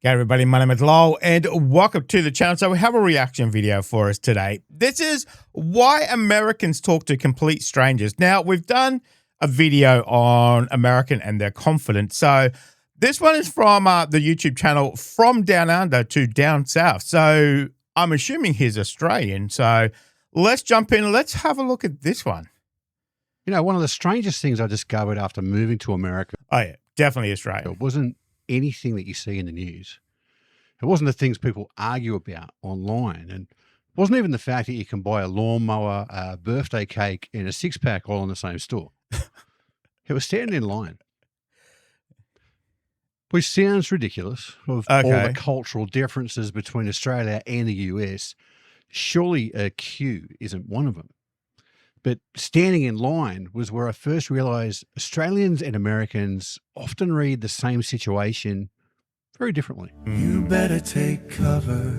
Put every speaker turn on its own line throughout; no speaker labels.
G'day everybody, my name is Lowell and welcome to the channel. So we have a reaction video for us today. This is why Americans talk to complete strangers. Now, we've done a video on American and their confidence. So this one is from the YouTube channel From Down Under to Down South. So I'm assuming he's Australian. So let's jump in. Let's have a look at this one.
You know, one of the strangest things I discovered after moving to America.
Oh yeah, definitely Australian.
It wasn't anything that you see in the news. It wasn't the things people argue about online. And it wasn't even the fact that you can buy a lawnmower, a birthday cake, and a six-pack all in the same store. It was standing in line. Which sounds ridiculous, of all the cultural differences between Australia and the US. Surely a queue isn't one of them. But standing in line was where I first realized Australians and Americans often read the same situation very differently.
You better take cover.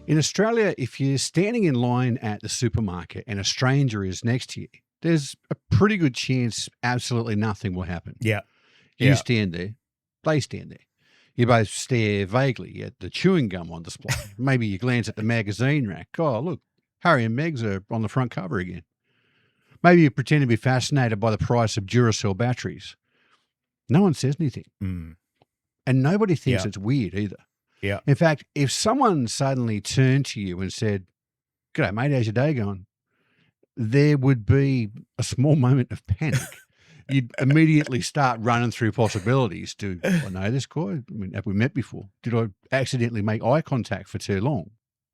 In Australia, if you're standing in line at the supermarket and a stranger is next to you, there's a pretty good chance absolutely nothing will happen.
Yeah.
You stand there, they stand there. You both stare vaguely at the chewing gum on display. Maybe you glance at the magazine rack. Oh, look, Harry and Megs are on the front cover again. Maybe you pretend to be fascinated by the price of Duracell batteries. No one says anything. And nobody thinks it's weird either.
Yeah.
In fact, if someone suddenly turned to you and said, "G'day, mate, how's your day going?" there would be a small moment of panic. You'd immediately start running through possibilities. Do I know this guy? I mean, have we met before? Did I accidentally make eye contact for too long?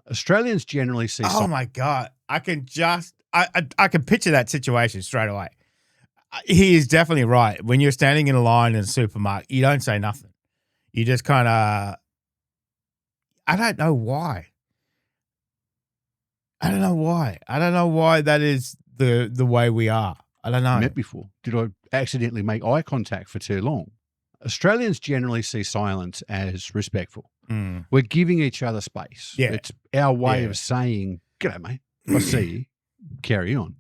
Australians generally see...
Oh my God. I can picture that situation straight away. He is definitely right. When you're standing in a line in a supermarket, you don't say nothing. You just kind of... I don't know why. I don't know why that is the way we are. I don't know.
Met before. Did I accidentally make eye contact for too long? Australians generally see silence as respectful. We're giving each other space.
Yeah.
It's our way of saying, "G'day, mate. I see you. Carry on."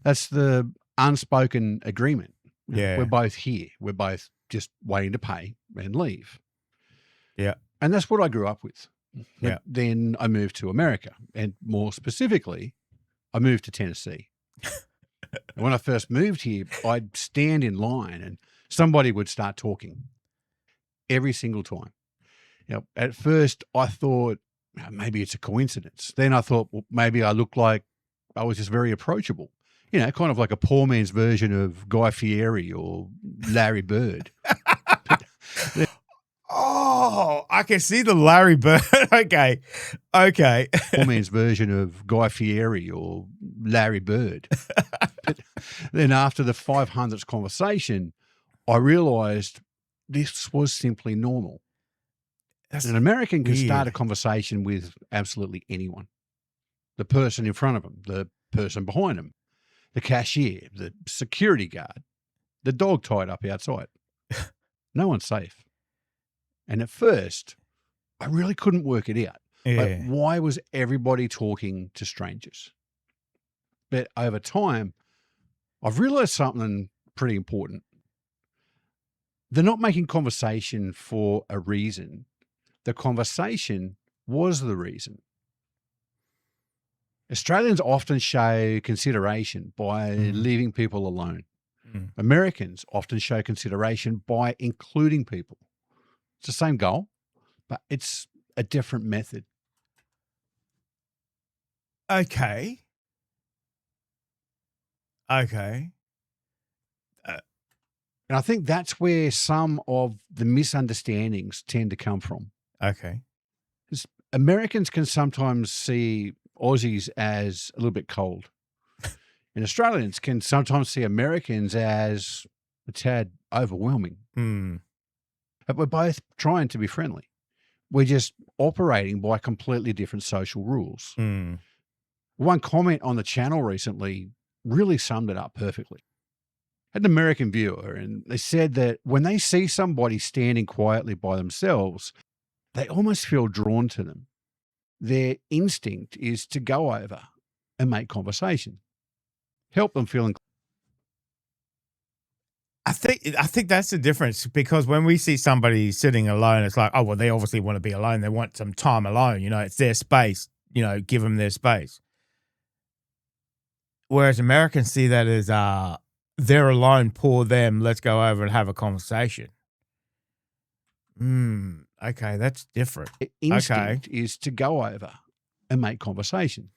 That's the unspoken agreement.
Yeah.
We're both here. We're both just waiting to pay and leave.
Yeah.
And that's what I grew up with.
Yeah.
Then I moved to America, and more specifically, I moved to Tennessee. When I first moved here, I'd stand in line and somebody would start talking every single time. You know, at first I thought maybe it's a coincidence. Then I thought, well, maybe I looked like I was just very approachable. You know, kind of like a poor man's version of Guy Fieri or Larry Bird.
Oh, I can see the Larry Bird. Okay.
Poor man's version of Guy Fieri or Larry Bird. But then after the 500th conversation, I realized this was simply normal. An American can start a conversation with absolutely anyone. The person in front of them, the person behind them, the cashier, the security guard, the dog tied up outside. No one's safe. And at first, I really couldn't work it out. Like, why was everybody talking to strangers? But over time, I've realized something pretty important. They're not making conversation for a reason. The conversation was the reason. Australians often show consideration by leaving people alone. Americans often show consideration by including people. It's the same goal, but it's a different method.
Okay.
And I think that's where some of the misunderstandings tend to come from.
Okay.
Because Americans can sometimes see Aussies as a little bit cold. And Australians can sometimes see Americans as a tad overwhelming. But we're both trying to be friendly. We're just operating by completely different social rules. One comment on the channel recently really summed it up perfectly. I had an American viewer, and they said that when they see somebody standing quietly by themselves, they almost feel drawn to them. Their instinct is to go over and make conversation, help them feel included.
think that's the difference, because when we see somebody sitting alone, it's like, oh well, they obviously want to be alone. They want some time alone. It's their space. Give them their space. Whereas Americans see that as they're alone, poor them. Let's go over and have a conversation. Okay, that's different.
Instinct is to go over and make conversation,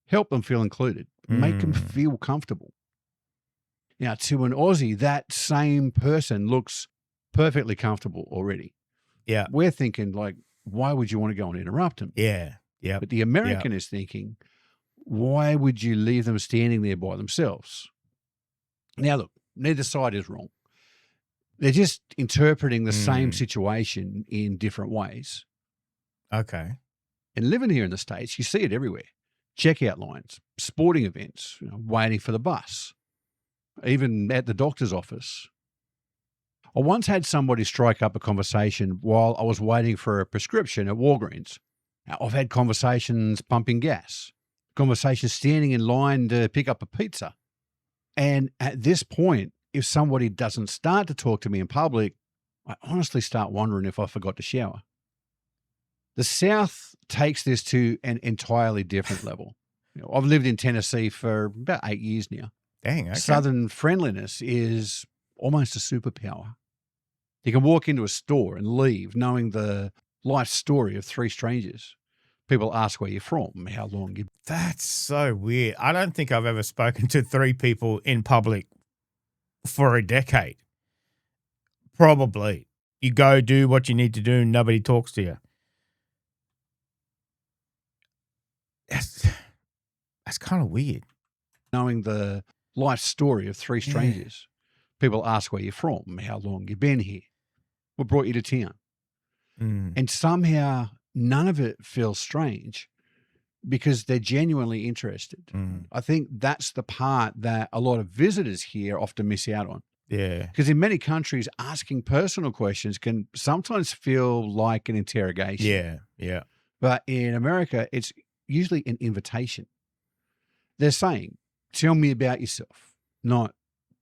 help them feel included, make them feel comfortable. Now, to an Aussie, that same person looks perfectly comfortable already.
Yeah.
We're thinking, like, why would you want to go and interrupt them?
Yeah. Yeah.
But the American is thinking, why would you leave them standing there by themselves? Now, look, neither side is wrong. They're just interpreting the same situation in different ways.
Okay.
And living here in the States, you see it everywhere. Checkout lines, sporting events, waiting for the bus, even at the doctor's office. I once had somebody strike up a conversation while I was waiting for a prescription at Walgreens. Now, I've had conversations pumping gas, conversations standing in line to pick up a pizza. And at this point, if somebody doesn't start to talk to me in public, I honestly start wondering if I forgot to shower. The South takes this to an entirely different level. I've lived in Tennessee for about 8 years now.
Dang, okay.
Southern friendliness is almost a superpower. You can walk into a store and leave knowing the life story of 3 strangers. People ask where you're from, how long you've...
That's so weird. I don't think I've ever spoken to 3 people in public for a decade. Probably. You go do what you need to do and nobody talks to you. That's kind of weird.
Knowing the life story of 3 strangers. People ask where you're from, how long you've been here, what brought you to town. And somehow none of it feels strange because they're genuinely interested. I think that's the part that a lot of visitors here often miss out on.
Yeah.
Because in many countries, asking personal questions can sometimes feel like an interrogation.
Yeah. Yeah.
But in America, it's usually an invitation. They're saying, tell me about yourself, not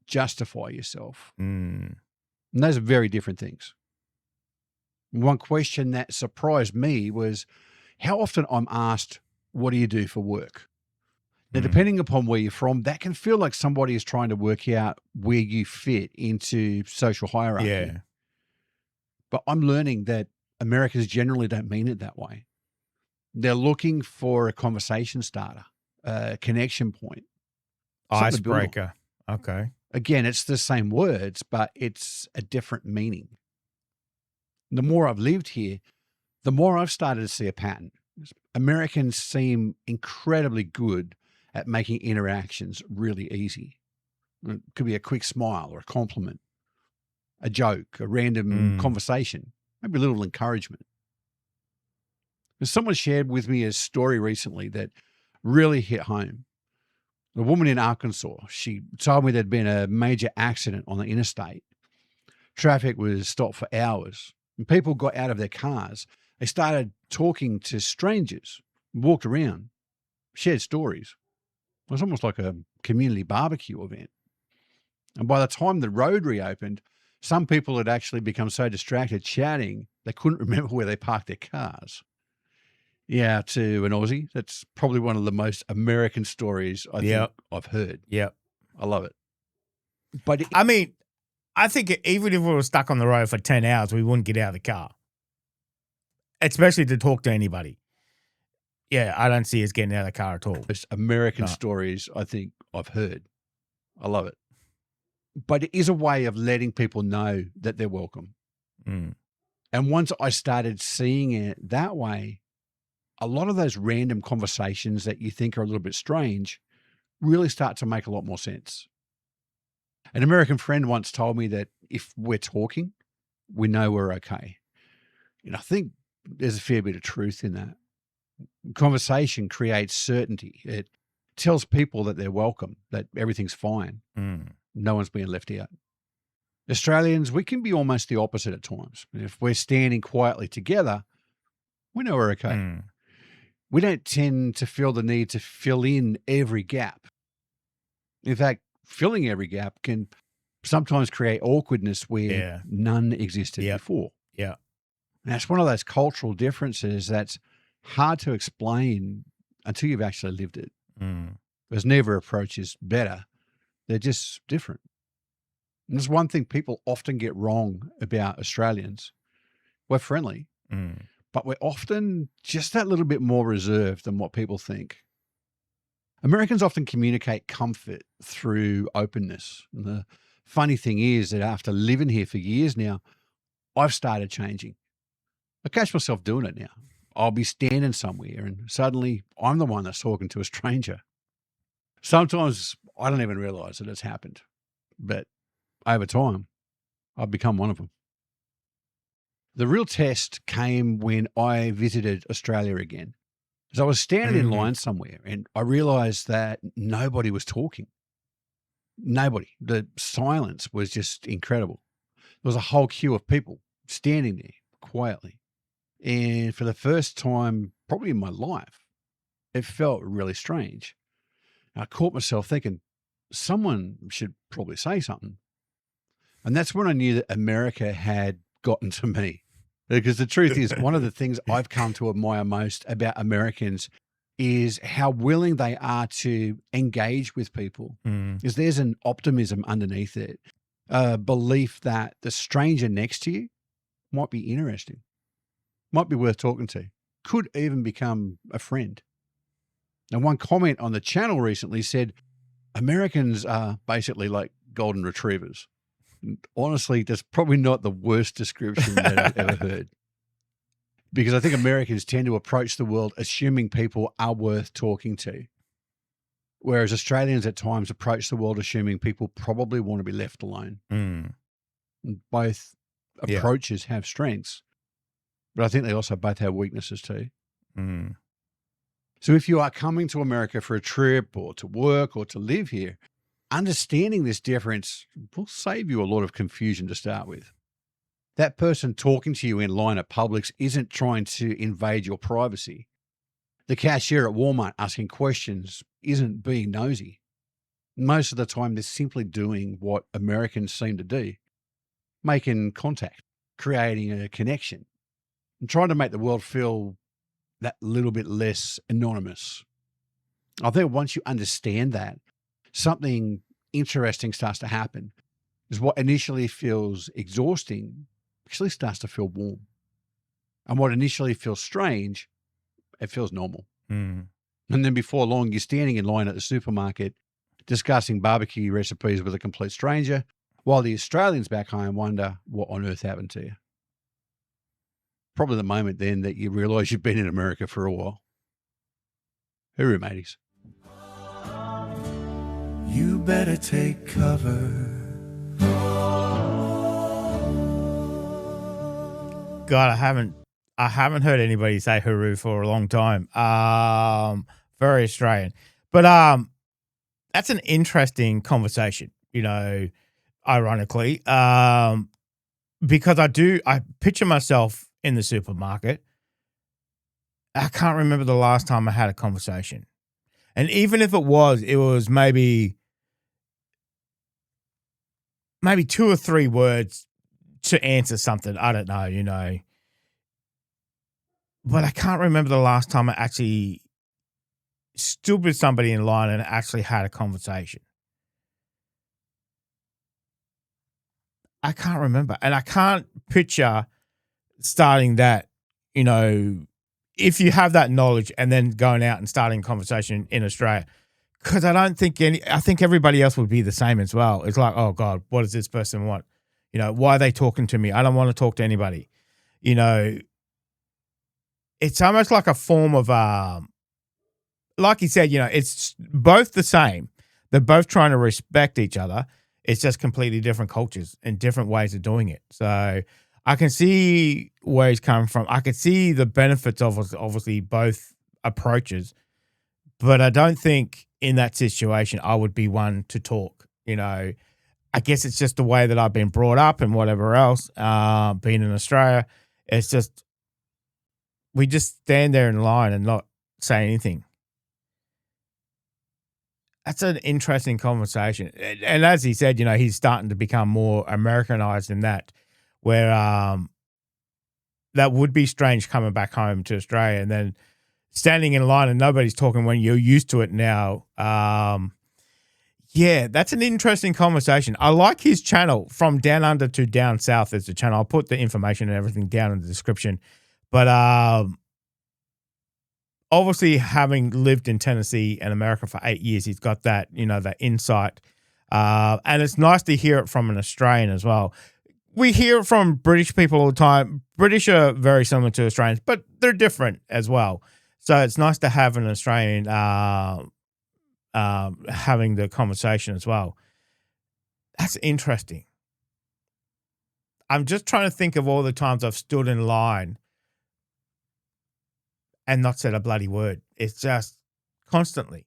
justify yourself. And those are very different things. One question that surprised me was how often I'm asked, what do you do for work? Now, depending upon where you're from, that can feel like somebody is trying to work out where you fit into social hierarchy.
Yeah.
But I'm learning that Americans generally don't mean it that way. They're looking for a conversation starter, a connection point.
Icebreaker. Okay.
Again, it's the same words, but it's a different meaning. The more I've lived here, the more I've started to see a pattern. Americans seem incredibly good at making interactions really easy. It could be a quick smile or a compliment, a joke, a random conversation, maybe a little encouragement. Someone shared with me a story recently that really hit home. A woman in Arkansas, she told me there'd been a major accident on the interstate. Traffic was stopped for hours, and people got out of their cars. They started talking to strangers, walked around, shared stories. It was almost like a community barbecue event. And by the time the road reopened, some people had actually become so distracted chatting, they couldn't remember where they parked their cars. Yeah, to an Aussie, that's probably one of the most American stories I think I've heard.
Yep.
I love it. But
I mean, I think even if we were stuck on the road for 10 hours, we wouldn't get out of the car, especially to talk to anybody. Yeah, I don't see us getting out of the car at all.
It's American stories I think I've heard. I love it. But it is a way of letting people know that they're welcome. And once I started seeing it that way, a lot of those random conversations that you think are a little bit strange really start to make a lot more sense. An American friend once told me that if we're talking, we know we're okay. And I think there's a fair bit of truth in that. Conversation creates certainty. It tells people that they're welcome, that everything's fine. No one's being left out. Australians, we can be almost the opposite at times. If we're standing quietly together, we know we're okay. We don't tend to feel the need to fill in every gap. In fact, filling every gap can sometimes create awkwardness where
Yeah.
none existed
Yep.
before.
Yeah.
And that's one of those cultural differences that's hard to explain until you've actually lived it.
Mm.
Because neither approach is better. They're just different. And there's one thing people often get wrong about Australians. We're friendly,
Mm.
but we're often just that little bit more reserved than what people think. Americans often communicate comfort through openness. And the funny thing is that after living here for years now, I've started changing. I catch myself doing it now. I'll be standing somewhere and suddenly I'm the one that's talking to a stranger. Sometimes I don't even realize that it's happened, but over time, I've become one of them. The real test came when I visited Australia again. As I was standing in line somewhere and I realized that nobody was talking. Nobody. The silence was just incredible. There was a whole queue of people standing there quietly. And for the first time, probably in my life, it felt really strange. I caught myself thinking, someone should probably say something. And that's when I knew that America had gotten to me. Because the truth is, one of the things I've come to admire most about Americans is how willing they are to engage with people. Because there's an optimism underneath it, a belief that the stranger next to you might be interesting, might be worth talking to, could even become a friend. And one comment on the channel recently said, Americans are basically like golden retrievers. And honestly, that's probably not the worst description that I've ever heard. Because I think Americans tend to approach the world assuming people are worth talking to. Whereas Australians at times approach the world assuming people probably want to be left alone.
Mm.
And both approaches have strengths, but I think they also both have weaknesses too.
Mm.
So if you are coming to America for a trip or to work or to live here, understanding this difference will save you a lot of confusion to start with. That person talking to you in line at Publix isn't trying to invade your privacy. The cashier at Walmart asking questions isn't being nosy. Most of the time, they're simply doing what Americans seem to do, making contact, creating a connection, and trying to make the world feel that little bit less anonymous. I think once you understand that, something interesting starts to happen. Is what initially feels exhausting actually starts to feel warm. And what initially feels strange, it feels normal.
Mm.
And then before long, you're standing in line at the supermarket discussing barbecue recipes with a complete stranger, while the Australians back home wonder what on earth happened to you. Probably the moment then that you realise you've been in America for a while. Hooroo, mateys.
You better take cover.
God, I haven't heard anybody say hooroo for a long time. Very Australian. But that's an interesting conversation, ironically. Because I picture myself in the supermarket. I can't remember the last time I had a conversation. And even if it was maybe 2 or 3 words to answer something. I don't know, But I can't remember the last time I actually stood with somebody in line and actually had a conversation. I can't remember. And I can't picture starting that, if you have that knowledge and then going out and starting a conversation in Australia. Because I think everybody else would be the same as well. It's like, oh God, what does this person want? Why are they talking to me? I don't want to talk to anybody. It's almost like a form of, like you said, it's both the same. They're both trying to respect each other. It's just completely different cultures and different ways of doing it. So I can see where he's coming from. I can see the benefits of obviously both approaches, but I don't think in that situation I would be one to talk. I guess it's just the way that I've been brought up and whatever else. Being in Australia, it's just we just stand there in line and not say anything. That's an interesting conversation. And as he said, he's starting to become more Americanized in that, where that would be strange coming back home to Australia and then standing in line and nobody's talking when you're used to it now. Yeah, that's an interesting conversation. I like his channel, From Down Under to Down South is the channel. I'll put the information and everything down in the description. But obviously, having lived in Tennessee and America for 8 years, he's got that, that insight. And it's nice to hear it from an Australian as well. We hear it from British people all the time. British are very similar to Australians, but they're different as well. So it's nice to have an Australian having the conversation as well. That's interesting. I'm just trying to think of all the times I've stood in line and not said a bloody word. It's just constantly.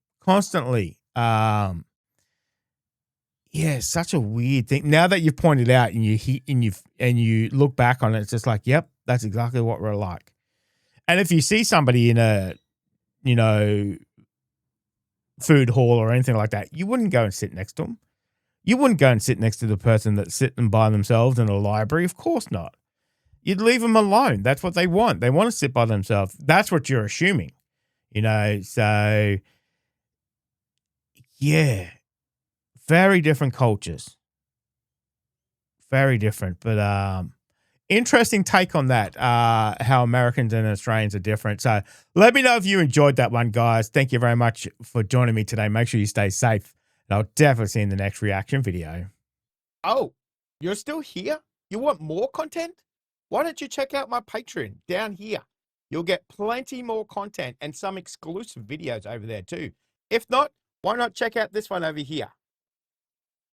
Yeah, such a weird thing. Now that you've pointed out and you look back on it, it's just like, yep, that's exactly what we're like. And if you see somebody in a, food hall or anything like that, you wouldn't go and sit next to them. You wouldn't go and sit next to the person that's sitting by themselves in a library. Of course not. You'd leave them alone. That's what they want. They want to sit by themselves. That's what you're assuming, so yeah, very different cultures. Very different, but interesting take on that, how Americans and Australians are different. So let me know if you enjoyed that one, guys. Thank you very much for joining me today. Make sure you stay safe, and I'll definitely see you in the next reaction video. Oh, you're still here? You want more content? Why don't you check out my Patreon down here? You'll get plenty more content and some exclusive videos over there too. If not, why not check out this one over here?